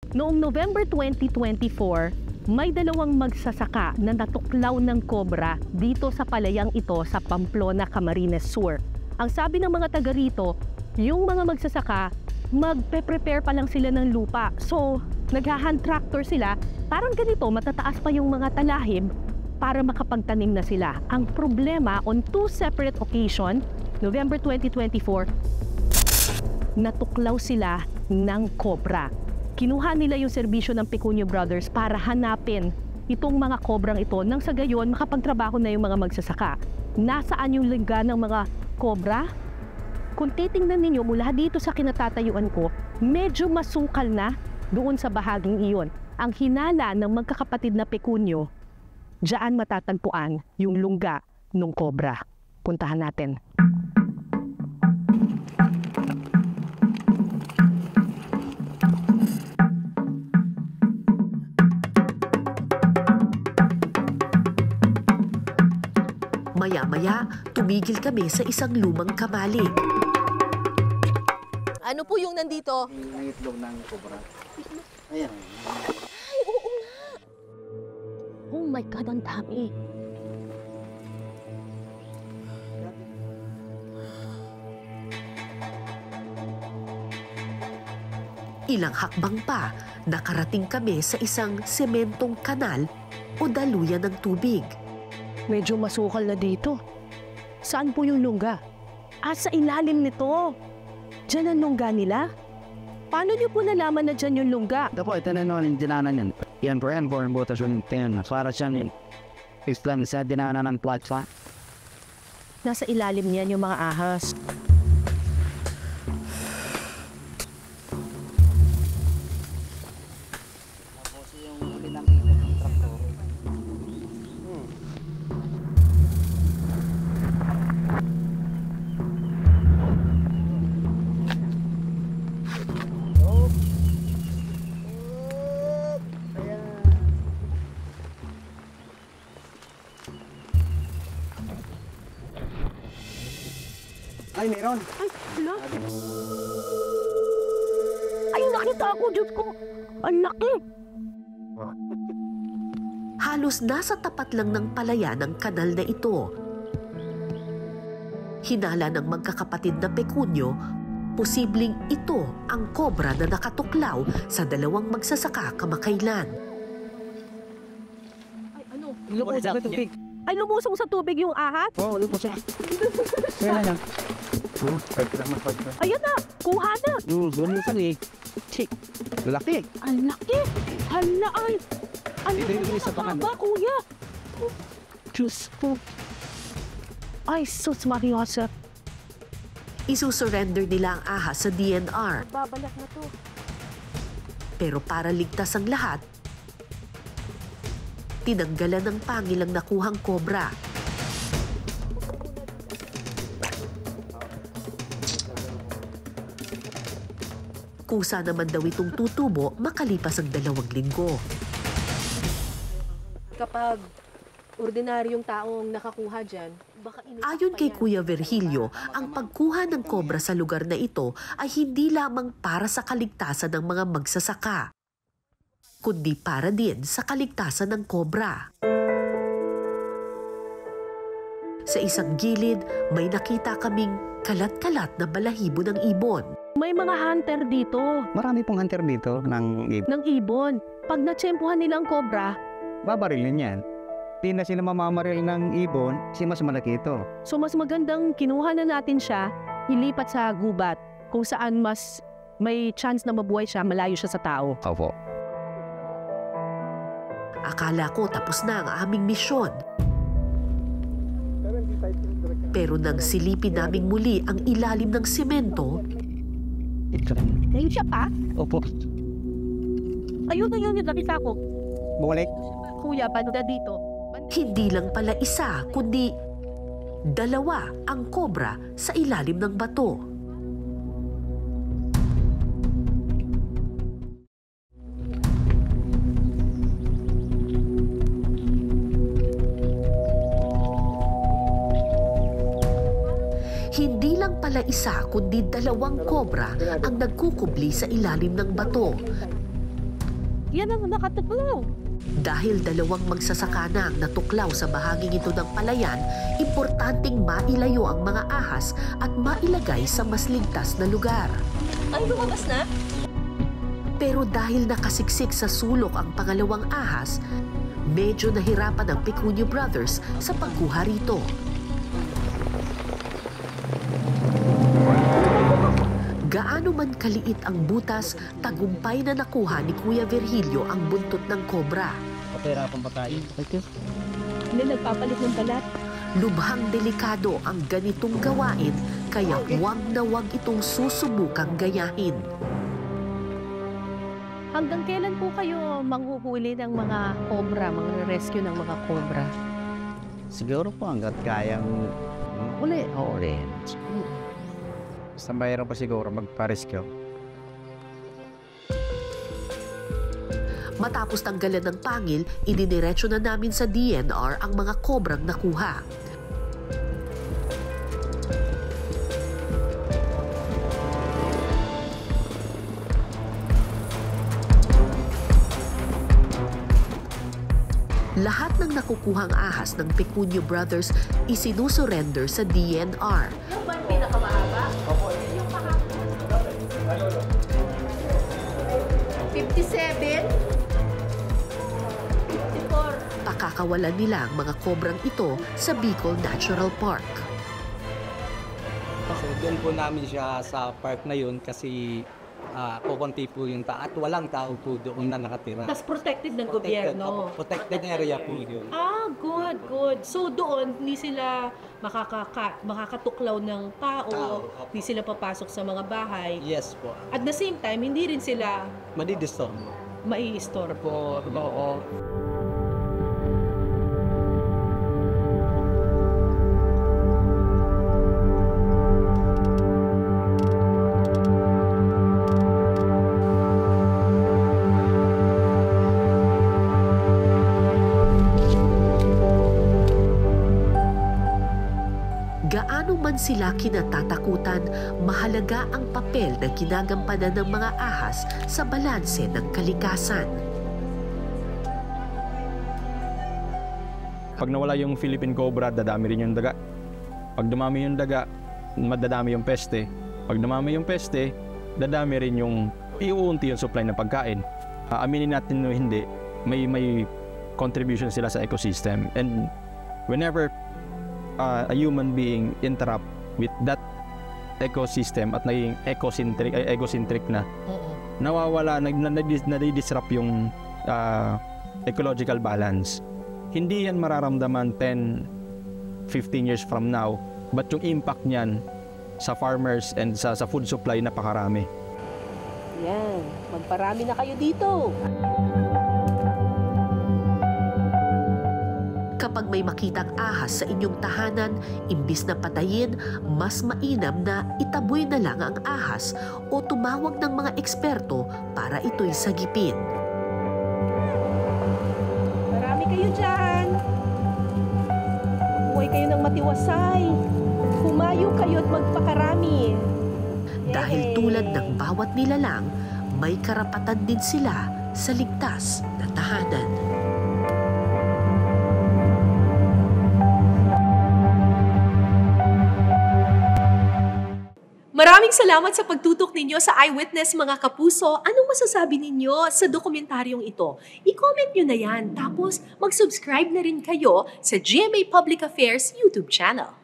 Noong November 2024, may dalawang magsasaka na natuklaw ng kobra dito sa palayang ito sa Pamplona, Camarines Sur. Ang sabi ng mga taga rito, yung mga magsasaka, magpe-prepare pa lang sila ng lupa. So, nag-hand tractor sila, parang ganito, matataas pa yung mga talahib para makapagtanim na sila. Ang problema, on two separate occasions, November 2024, natuklaw sila ng kobra. Kinuha nila yung serbisyo ng Pecunio Brothers para hanapin itong mga kobrang ito nang sa gayon makapagtrabaho na yung mga magsasaka. Nasaan yung lingga ng mga kobra? Kung titingnan ninyo mula dito sa kinatatayuan ko, medyo masukal na doon sa bahaging iyon. Ang hinala ng magkakapatid na Pecunio, diyan matatagpuan yung lungga ng kobra. Puntahan natin. Maya-maya, tumigil kami sa isang lumang kabali. Ano po yung nandito? Yung itlog ng kobra. Ayan. Ay, oo nga. Oh my God, ang dami. Ilang hakbang pa, nakarating kami sa isang sementong kanal o daluyan ng tubig. Medyo masukal na dito. Saan po yung lungga? Sa ilalim nito. Diyan ang lungga nila? Paano niyo po nalaman na dyan yung lungga? Ito po, ito na naman yung dinanan yan. Yan po yan, foreign butas yung tin. Para siya Islam sa dinanan ng platform. Nasa ilalim niyan yung mga ahas. Tapos yung pinakita ng traktor. Ay, meron. Ay, wala. Ay, nakita ako, Diyos ko. Ang laki. Halos nasa tapat lang ng palaya ng kanal na ito. Hinala ng magkakapatid na Pecunio, posibleng ito ang kobra na nakatuklaw sa dalawang magsasaka kamakailan. Ay, ano? Lumos sa tubig. Ay, lumusong sa tubig yung ahas? Oo, lumos siya. Kaya na. Ayan na, kuha na. Doon yung eh. Chik. Laki. Ang laki. Hala, ay. Ano Dito ba sa pangan. ba, kuya? Diyos po. Ay, sus, Mariosa. Isusurrender nila ang ahas sa DNR. Babalak na to. Pero para ligtas ang lahat, tinanggalan ng pangilang nakuhang kobra. Kusa naman daw itong tutubo makalipas ang 2 linggo. Kapag ordinaryong taong nakakuha dyan, baka Ayon kay Kuya Virgilio, ang pagkuha ng kobra sa lugar na ito ay hindi lamang para sa kaligtasan ng mga magsasaka, kundi para din sa kaligtasan ng kobra. Sa isang gilid, may nakita kaming kalat-kalat na balahibo ng ibon. May mga hunter dito Marami pong hunter dito ng ibon. ng ibon. Pag natsempuhan nila ang kobra, Babarilin yan. Di na sila mamamaril ng ibon kasi mas malaki ito. so mas magandang kinuha na natin siya, ilipat sa gubat kung saan mas may chance na mabuhay siya, malayo siya sa tao. Opo. Akala ko tapos na ang aming misyon. Pero nang silipin naming muli ang ilalim ng semento, Ayun siya pa? Opo. Ayun, yung nakita ko. Bumalik. Kuya, banda dito. hindi lang pala isa kundi 2 ang kobra sa ilalim ng bato. Hindi lang pala isa kundi 2 kobra ang nagkukubli sa ilalim ng bato. Yan ang nakatuklaw. Dahil dalawang magsasaka na ang natuklaw sa bahaging ito ng palayan, importanteng mailayo ang mga ahas at mailagay sa mas ligtas na lugar. Ay, lumabas na? Pero dahil nakasiksik sa sulok ang pangalawang ahas, medyo nahirapan ang Picunio Brothers sa pagkuha rito. Gaano man kaliit ang butas, tagumpay na nakuha ni Kuya Virgilio ang buntot ng kobra. Kapera akong patayin. Hindi nagpapalit ng balat. Lubhang delikado ang ganitong gawain, kaya huwag na huwag itong susubukang gayahin. Hanggang kailan po kayo manghuhuli ng mga cobra, mga rescue ng mga cobra? Siguro po hanggat kayang uli. Basta mayroon pa siguro magpa-rescue. Matapos tanggalan ng pangil, idiniretso na namin sa DNR ang mga kobrang nakuha. Lahat ng nakukuhang ahas ng Picunio Brothers isinusurrender sa DNR. Yung ba yung pinakamahaba? Opo. Yung mahaba. 57? 54. Pakakawalan nila ang mga kobrang ito sa Bicol Natural Park. So doon po namin siya sa park na yun kasi kukunti po yung at walang tao po doon na nakatira. Tapos protected ng gobyerno. Protected area po yun. Good. So doon, hindi sila makakatuklaw ng tao, hindi sila papasok sa mga bahay. Yes po. At the same time, hindi rin sila Madidisturb. mai-istorbo. Oo. Gaano man sila kinatatakutan, mahalaga ang papel na ginagampanan ng mga ahas sa balanse ng kalikasan. Pag nawala yung Philippine cobra, dadami rin yung daga. Pag dumami yung daga, madadami yung peste. Pag dumami yung peste, dadami rin yung iuunti yung supply ng pagkain. Aminin natin o hindi, may contribution sila sa ecosystem. And whenever a human being interrupt with that ecosystem at naging egocentric na, nawawala, nadidisrupt yung ecological balance. Hindi yan mararamdaman 10, 15 years from now, but yung impact niyan sa farmers and sa food supply napakarami. Yan. Magparami na kayo dito. Kapag may makitang ahas sa inyong tahanan, imbis na patayin, mas mainam na itaboy na lang ang ahas o tumawag ng mga eksperto para ito'y sagipin. Marami kayo dyan. Huwag kayo ng matiwasay. Humayo kayo at magpakarami. Dahil tulad ng bawat nilalang, may karapatan din sila sa ligtas na tahanan. Maraming salamat sa pagtutok ninyo sa Eyewitness, mga kapuso. Anong masasabi ninyo sa dokumentaryong ito? I-comment nyo na yan. Tapos mag-subscribe na rin kayo sa GMA Public Affairs YouTube channel.